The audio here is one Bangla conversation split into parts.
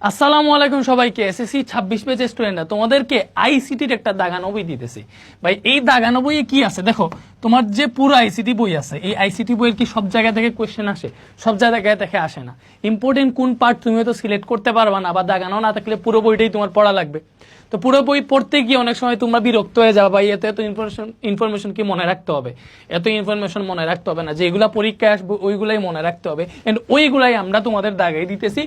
আসসালামু আলাইকুম সবাইকে। এসএসসি 26 পেজ স্টুডেন্টরা তোমাদেরকে আইসিটির একটা দাগানো বই দিতেছি। ভাই এই দাগানো বইয়ে কি আছে দেখো, তোমার যে পুরো আইসিটি বই আছে, এই আইসিটি বইয়ের কি সব জায়গা থেকে কোয়েশ্চেন আসে? সব জায়গা থেকে আসে না। ইম্পর্টেন্ট কোন পার্ট তুমি হয়তো সিলেক্ট করতে পারবা না, বা দাগানো না থাকলে পুরো বইটাই তোমার পড়া লাগবে। তো পুরো বই পড়তে গিয়ে অনেক সময় তোমরা বিরক্ত হয়ে যাবে, ভাই এত ইনফরমেশন কি মনে রাখতে হবে? এত ইনফরমেশন মনে রাখতে হবে না, যেগুলা পরীক্ষায় আসবে ওইগুলাই মনে রাখতে হবে। এন্ড ওইগুলাই আমরা তোমাদের দাগাই দিতেছি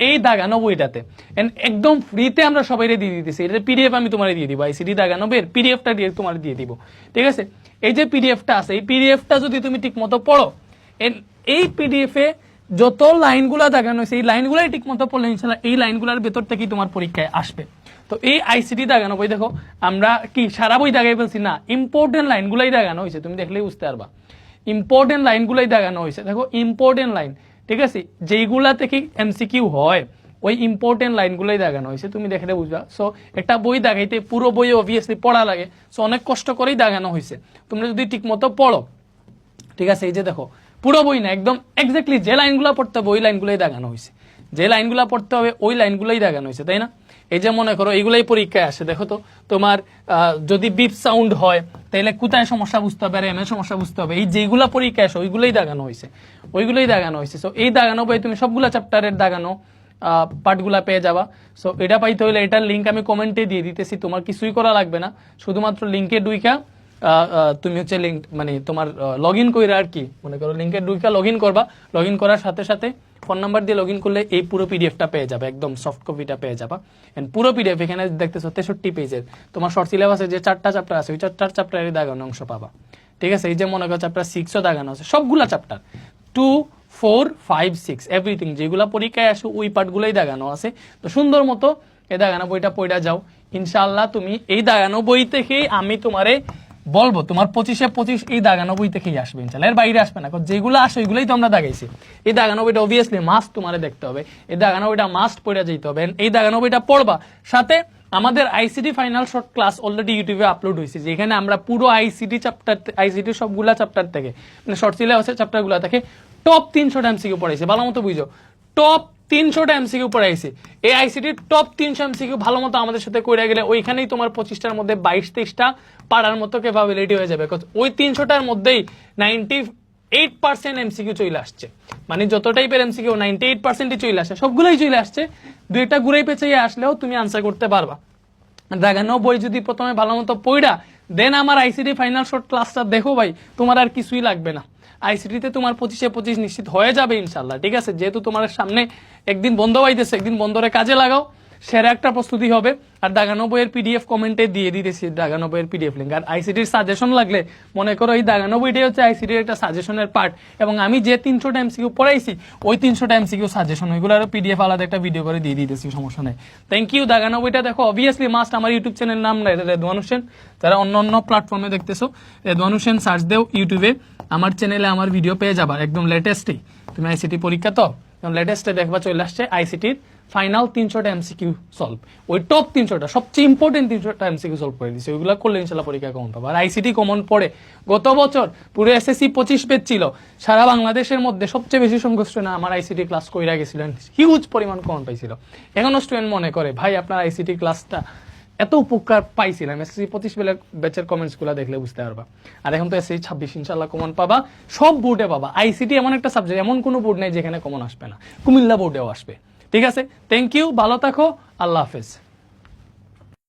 এই দাগানো বইটাতে। এন্ড একদম ফ্রিতে আমরা সবাই দিয়ে দিতেছি। এটা পিডিএফ আমি তোমার দিয়ে দিব, আইসিটি দাগানো বইয়ের পিডিএফটা দিয়ে তোমার দিয়ে দিব, ঠিক আছে? এই যে পিডিএফটা আছে, এই পিডিএফটা যদি তুমি ঠিক মতো পড়ো, এই পিডিএফে যত লাইনগুলা দাগানো হয়েছে এই লাইনগুলাই ঠিক মতো পড়লে ইনশাল্লাহ এই লাইনগুলোর ভেতর থেকেই তোমার পরীক্ষায় আসবে। তো এই আইসিটি দাগানো বই দেখো, আমরা কি সারা বই দাগাই ফেলছি না, ইম্পর্টেন্ট লাইনগুলাই দাগানো হয়েছে, তুমি দেখলেই বুঝতে পারবা। ইম্পর্টেন্ট লাইনগুলাই দাগানো হয়েছে, দেখো ইম্পর্টেন্ট লাইন, ঠিক আছে? যেইগুলা থেকে এমসিকিউ হয় ওই ইম্পর্টেন্ট লাইনগুলোই দাগানো হয়েছে, তুমি দেখলে বুঝবা। সো একটা বই দাগাইতে পুরো বই অবভিয়াসলি পড়া লাগে, সো অনেক কষ্ট করেই দাগানো হয়েছে। তোমরা যদি ঠিক মতো পড়ো, ঠিক আছে? এই যে দেখো পুরো বই না, একদম এক্স্যাক্টলি যে লাইনগুলো পড়তে হবে ওই লাইনগুলোই দাগানো হয়েছে, যে লাইনগুলো পড়তে হবে ওই লাইনগুলোই দাগানো হয়েছে, তাই না? এই যে মনে করো এগুলাই পরীক্ষায় আসে, দেখো তো তোমার যদি বিপ সাউন্ড হয় তাহলে কোথায় সমস্যা বুঝতে হবে, আর এম এর সমস্যা বুঝতে হবে, এই যেগুলা পরীক্ষায় আসে ওইগুলোই দাগানো হয়েছে, ওইগুলোই দাগানো হয়েছে। সো এই দাগানো বই তুমি সবগুলা চ্যাপ্টারের দাগানো পার্টগুলা পেয়ে যাবা। সো এটা পাইতে হলে এটার লিঙ্ক আমি কমেন্টে দিয়ে দিতেছি, তোমার কিছুই করা লাগবে না, শুধুমাত্র লিঙ্কে ডুইকা তুমি হচ্ছে লিঙ্ক মানে তোমার লগ ইন করে, আর কি মনে করো লিঙ্কে ডুইকা লগ ইন করবা। লগ ইন করার সাথে সাথে ফোন নাম্বার দিয়ে লগ ইন করলে এই পুরো পিডিএফটা পেয়ে যাবে, একদম সফট কপিটা পেয়ে যাবা। এন্ড পুরো পিডিএফ এখানে দেখতেছো 63 পেজের তোমার শর্ট সিলেবাসে যে 4টা চ্যাপ্টার আছে ওই 4টা চ্যাপ্টারের দাগানো অংশ পাবা, ঠিক আছে? এই যে মনে করো চ্যাপ্টার 6ও দাগানো আছে, সবগুলা চ্যাপ্টার 2, 4, 5, 6 এভরিথিং যেগুলা পরীক্ষায় আসে ওই পার্টগুলোই দাগানো আছে। তো সুন্দর মতো এই দাগানো বইটা পড়া যাও, ইনশাআল্লাহ তুমি এই দাগানো বই থেকেই আমি তোমারে বলবো তোমার 25-এ 25 এই দাগানো বই থেকেই আসবে ইনশাআল্লাহ, এর বাইরে আসবে না। যেগুলো আসে ওইগুলোই তো আমরা দাগাইছি। এই দাগানো বইটা অবভিয়াসলি মাস্ট তোমারে দেখতে হবে, এই দাগানো বইটা মাস্ট পড়ে যেতে হবে। এই দাগানো বইটা পড়বা, সাথে আমাদের ICT final short class already ইউটিউবে আপলোড হয়েছে, যেখানে আমরা পুরো আইসিটি চ্যাপ্টার, আইসিটি সবগুলা চ্যাপ্টার থেকে মানে শর্ট সিলেবাসের চ্যাপ্টারগুলো থেকে টপ 300টা এমসিকিউ পড়াইছে, ভালো মতো বুঝো, টপ 300টা এমসিকিউ পড়াইছি। এই আইসিটির টপ 300 এমসিকিউ ভালো মতো আমাদের সাথে কইরা গেলে ওইখানেই তোমার 25টার মধ্যে 22-23টা পারার মতো ক্যাপাবিলিটি হয়ে যাবে। ওই 300টার মধ্যেই 98% এমসিকিউ চলে আসছে, মানে যত টাইপের এমসিকিউ 98%ই চলে আসছে, সবগুলোই চলে আসছে। দুইটা ঘুরে পেঁচিয়ে আসলেও তুমি আনসার করতে পারবা। দাগানো বই যদি প্রথমে ভালো মতো পড়া দেন আমার আইসিটি ফাইনাল শর্ট ক্লাসটা দেখো ভাই, তোমার আর কিছুই লাগবে না। আইসিটিতে তোমার 25-এ 25 নিশ্চিত হয়ে যাবে ইনশাল্লাহ, ঠিক আছে? যেহেতু তোমার সামনে একদিন বন্ধ পাইতেছে, একদিন বন্ধরে কাজে লাগাও, সেরা একটা প্রস্তুতি হবে। আর দাগানো বইয়ের পিডিএফ কমেন্টে দিয়ে দিতেছি, দাগানো বইয়ের পিডিএফ লিঙ্ক। আর আইসিটির সাজেশন লাগলে মনে করো এই দাগানো বইটাই হচ্ছে আইসিটির একটা সাজেশনের পার্ট, এবং আমি যে 300টা এমসিকিউ পড়াইছি ওই 300টা এমসিকিউ সাজেশন, ওইগুলোর পিডিএফ আলাদা একটা ভিডিও করে দিয়ে দিতেছি, সমস্যা নেই। Thank you. দাগানো বইটা দেখো অবভিয়াসলি মাস্ট। আমার ইউটিউব চ্যানেল নাম রেদওয়ান হোসেন, যারা অন্য অন্য প্ল্যাটফর্মে দেখতেছো রেদওয়ান হোসেন সার্চ দেও ইউটিউবে, আমার চ্যানেলে আমার ভিডিও পেয়ে যাবা একদম লেটেস্টেই। তুমি আইসিটি পরীক্ষা তো লেটেস্টে দেখবা চলে আসছে আইসিটির ফাইনাল 300টা এমসিকিউ সলভ, ওই টপ 300টা সবচেয়ে ইম্পর্টেন্ট 300টা এমসিকিউ সলভ করে দিচ্ছে, ওইগুলো করলে ইনশাল্লাহ পরীক্ষা কমন পাবা। আর আইসিটি কমন পড়ে গত বছর পুরো এসএসসি 25 পেজ ছিল, সারা বাংলাদেশের মধ্যে সবচেয়ে বেশি সংখ্যক স্টুডেন্ট আমার আইসিটি ক্লাস কইরা গেছিলেন, হিউজ পরিমাণ কমন পাইছিল। এখনো স্টুডেন্ট মনে করে ভাই আপনার আইসিটি ক্লাসটা এত উপকার পাইছিলাম, এসএসসি 25 ব্যাচের কমেন্টস গুলা দেখলে বুঝতে পারবা। আর এখন তো এসএসসি 26 ইনশাল্লাহ কমন পাবা, সব বোর্ডে পাবা। আইসিটি এমন একটা সাবজেক্ট, এমন কোনো বোর্ড নেই যেখানে কমন আসবে না, কুমিল্লা বোর্ডেও আসবে, ঠিক আছে? থ্যাংক ইউ, ভালো থাকো, আল্লাহ হাফেজ।